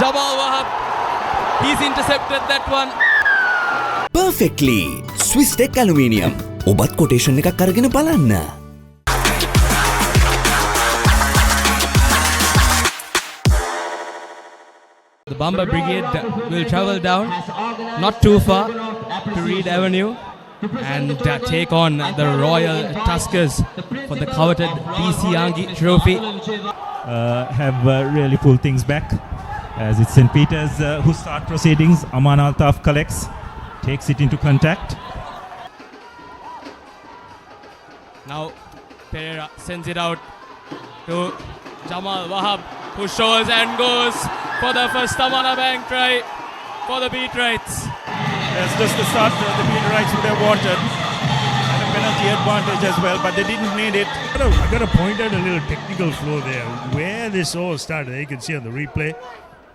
Jamal Wahab, he's intercepted that one. Perfectly. Swiss Tech Aluminium. ඔබත් quotation එකක් අරගෙන බලන්න. The Bomber Brigade will travel down, not too far, to Reed Avenue and take on the Royal Tuskers for the coveted DC Angi Trophy. Have really pulled things back as it's St. Peter's who start proceedings. Aman Altaf collects, takes it into contact. Now Pereira sends it out to Jamal Wahab, who shows and goes for the first Amana Bank try for the Beatrites. That's just the start the Peterites would have wanted. And a penalty advantage as well, but they didn't need it. I got to point out a little technical flaw there. Where this all started, you can see on the replay.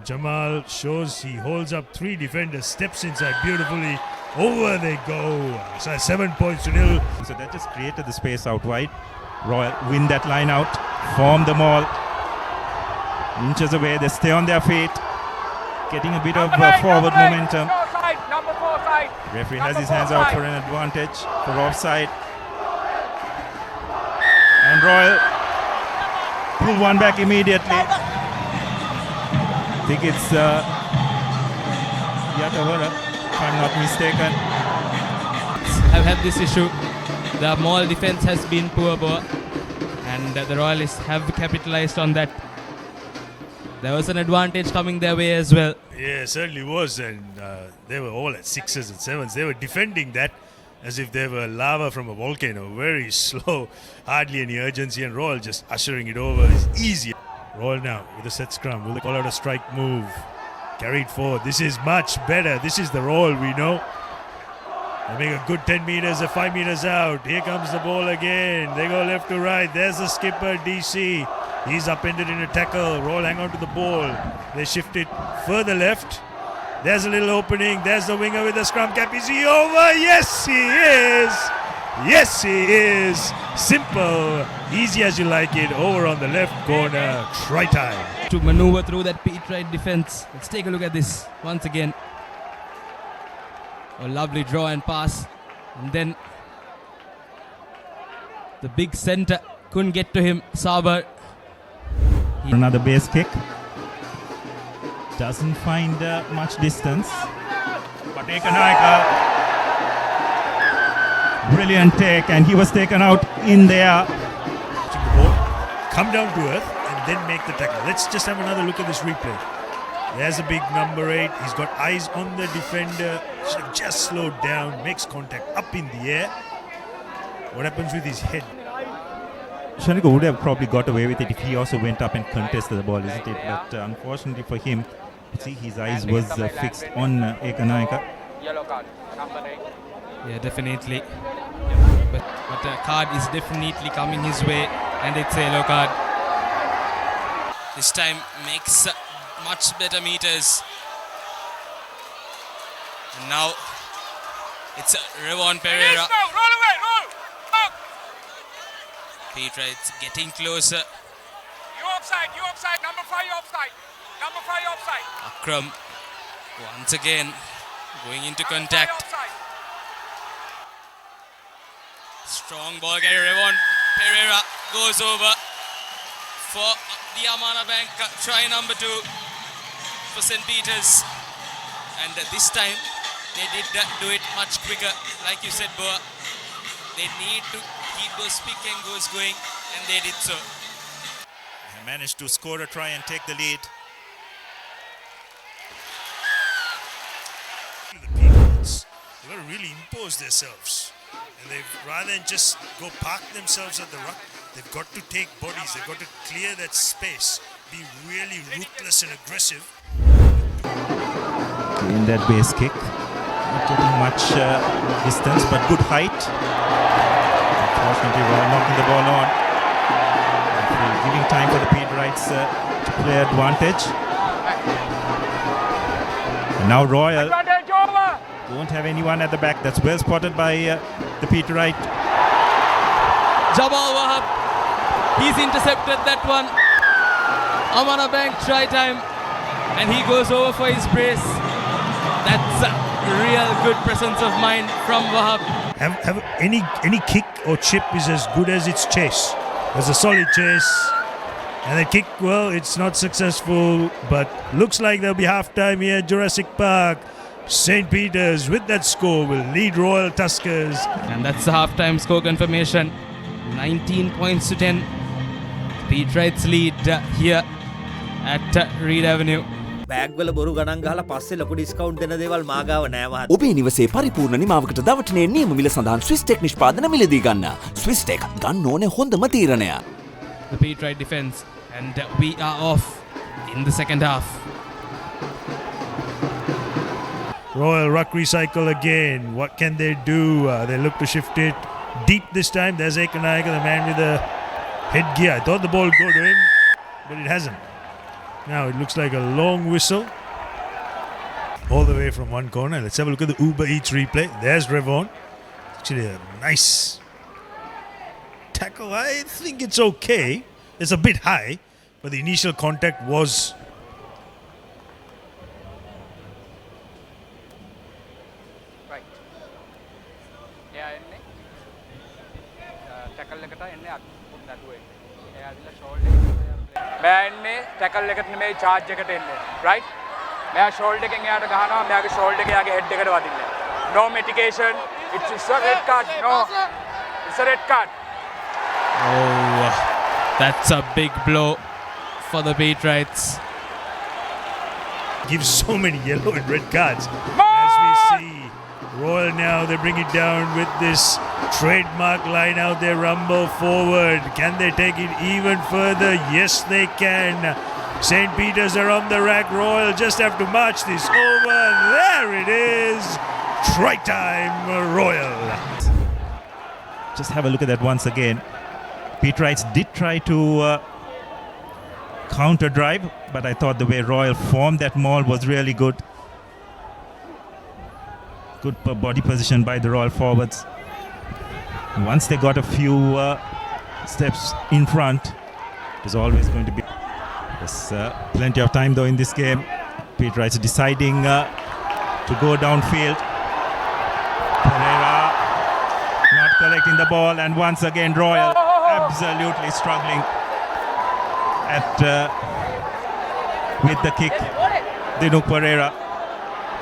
Jamal shows he holds up 3 defenders, steps inside beautifully. Over they go. So 7 points to 0. So that just created the space out wide. Royal win that line out, form them all. Inches away, they stay on their feet, getting a bit of forward momentum. Referee has his hands out for an advantage, for offside. And Royal pull one back immediately. I think it's Yatavara, if I'm not mistaken. Have had this issue. The Maul defense has been poor, and the Royalists have capitalized on that. There was an advantage coming their way as well. Yeah, certainly was. And they were all at 6s and 7s. They were defending that as if they were lava from a volcano. Very slow, hardly any urgency. And Royal just ushering it over is easy. Royal now with a set scrum. Will they call out a strike move? Carried forward. This is much better. This is the Royal we know. They make a good 10 meters, 5 meters out. Here comes the ball again. They go left to right. There's the skipper, DC. He's upended in a tackle. Royal hang on to the ball. They shift it further left. There's a little opening. There's the winger with the scrum cap. Is he over? Yes, he is. Yes, he is. Simple. Easy as you like it. Over on the left corner. Try time. To maneuver through that Peterite defense. Let's take a look at this once again. A lovely draw and pass. And then the big centre couldn't get to him. Saber. Another base kick. Doesn't find much distance. But Ekanaika, brilliant take, and he was taken out in there. Watching the ball come down to earth and then make the tackle. Let's just have another look at this replay. There's a big number 8. He's got eyes on the defender. Should have just slowed down. Makes contact up in the air. What happens with his head? Shanika would have probably got away with it if he also went up and contested the ball, isn't it? But unfortunately for him, see, his eyes was fixed on Ekanaika. Yeah, definitely. But a card is definitely coming his way, and it's a yellow card. This time makes much better meters. And now it's Revon Pereira. Peterites getting closer. You offside, number 5 offside. Akram once again going into contact. Strong ball carry. Revon Pereira goes over for the Amana Bank try number 2 for St. Peter's. And this time they did do it much quicker. Like you said, Boa, they need to keep those pick and goes going, and they did so. They managed to score a try and take the lead. The Peanuts, they've got to really impose themselves. And they've, rather than just go park themselves at the ruck, they've got to take bodies. They've got to clear that space, be really ruthless and aggressive. In that base kick, not getting much distance, but good height. Unfortunately, Royal knocking the ball on. Giving time for the Peterites to play advantage. And now Royal won't have anyone at the back. That's well spotted by the Peterite. Jamal Wahab, he's intercepted that one. Amana Bank try time. and he goes over for his brace. That's a real good presence of mind from Wahab. Have any kick or chip is as good as its chase. There's a solid chase. And the kick, well, it's not successful, but looks like there'll be half-time here at Jurassic Park. St. Peter's, with that score, will lead Royal Tuskers. And that's the half-time score confirmation. 19 points to 10. Petrites lead here at Reed Avenue. බෑග්වල බොරු ගණන් ගහලා පස්සේ ලොකු discount දෙන දේවල් මාගාව නෑ මහත්තයා. ඔබේ නිවසේ පරිපූර්ණ නිමාවකට දවටනේ නියම මිල සඳහන් ස්විස් ටෙක් නිෂ්පාදන මිලදී ගන්න. ස්විස් ටෙක් ගන්න ඕනේ හොඳම තීරණය. The Petrite defense, and we are off in the second half. Royal Ruck recycle again. What can they do? They look to shift it deep this time. There's Ekanayaka, the man with the headgear. I thought the ball would go to him, but it hasn't. Now it looks like a long whistle. All the way from one corner. Let's have a look at the Uber Eats replay. There's Revon. Actually a nice tackle. I think it's okay. It's a bit high, but the initial contact was. Right. එයා එන්නේ tackle එකට එන්නේ අත්පුත් නැතුව එන්නේ. එයා ඇවිල්ලා shoulder එකේ මෙයා එන්නේ ටැකල් එකට නෙමෙයි charge එකට එන්නේ. right? මෙයා ෂෝල්ඩර් එකෙන් එයාට ගහනවා මෙයාගේ ෂෝල්ඩර් එක එයාගේ head එකට වදින්න. No mitigation. It's a red card. No. It's a red card. Oh, that's a big blow for the Petrites. Gives so many yellow and red cards. As we see, Royal now, they bring it down with this trademark line out there, rumble forward. Can they take it even further? Yes, they can. St. Peter's are on the rack. Royal just have to march this over. There it is. Try time, Royal. Just have a look at that once again. Petrites did try to counter drive, but I thought the way Royal formed that maul was really good. Good body position by the Royal forwards. Once they got a few steps in front, it was always going to be. There's plenty of time though in this game. Petrites deciding to go downfield. Pereira not collecting the ball, and once again Royal absolutely struggling at with the kick. Dinu Pereira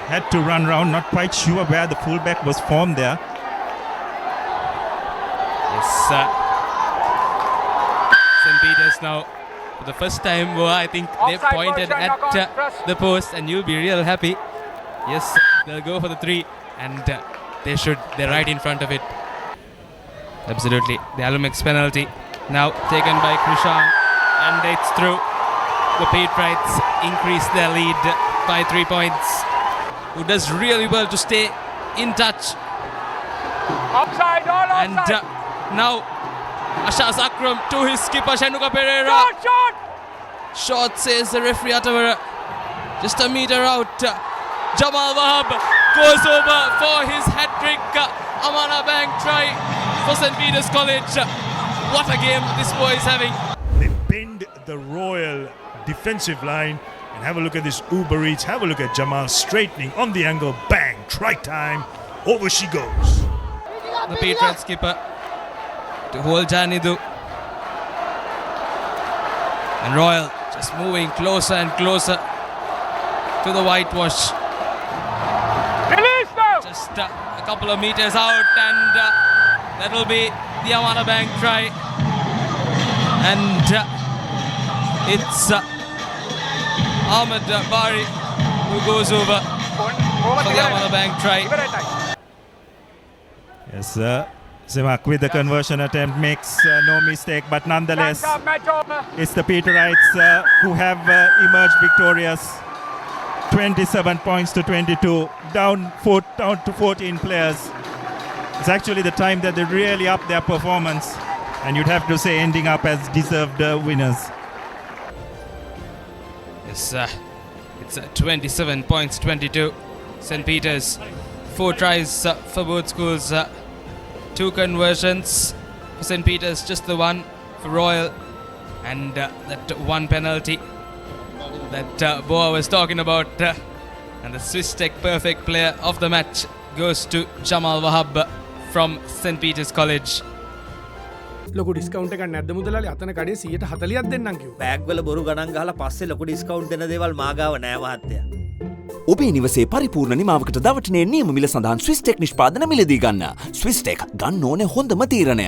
had to run round, not quite sure where the fullback was formed there. Yes, St. Peter's now, for the first time, I think they've Offside pointed ball, at China, press. the post, and you'll be real happy. Yes, they'll go for the 3, and they should. They're right in front of it. Absolutely. The Alumex penalty now taken by Krishan, and it's through. The Petrites increase their lead by 3 points. Who does really well to stay in touch. Offside, all And offside. now Ashaz Akram to his skipper Shanuka Pereira. Shot! Shot, says the referee Atawara. Just a meter out. Jamal Wahab goes over for his hat-trick. Amana Bank try for St. Peter's College. What a game this boy is having. They bend the Royal defensive line. And have a look at this Uber Eats. Have a look at Jamal straightening on the angle. Bang! Try time. Over she goes. The Petrites skipper to hold Janidu. And Royal just moving closer and closer to the whitewash. Release now! Just a couple of meters out, and that will be the Amana Bank try. And it's Ahmed Bari who goes over for the Amana Bank try. Yes, Zimak with the conversion attempt makes no mistake, but nonetheless, it's the Peterites who have emerged victorious. 27 points to 22, down to 14 players. It's actually the time that they really upped their performance, and you'd have to say ending up as deserved winners. It's 27 points, 22. St. Peter's, 4 tries for both schools, 2 conversions for St. Peter's, just the 1 for Royal, and that 1 penalty. that Boa was talking about. And the Swiss Tech Perfect Player of the Match goes to Jamal Wahab from St. Peter's College. ලොකු discount එකක් නැද්ද මුදලාලි? අතන කඩේ 140ක් දෙන්නම් කිව්වා. Bag වල බොරු ගණන් ගහලා පස්සේ ලොකු ඩිස්කවුන්ට් දෙන දේවල් මාගාව නෑ මහත්තයා. ඔබේ නිවසේ පරිපූර්ණ නිමාවකට දවටනේ නියම මිල සඳහන් ස්විස් ටෙක් නිෂ්පාදන මිලදී ගන්න. ස්විස් ටෙක් ගන්න ඕනේ හොඳම තීරණය.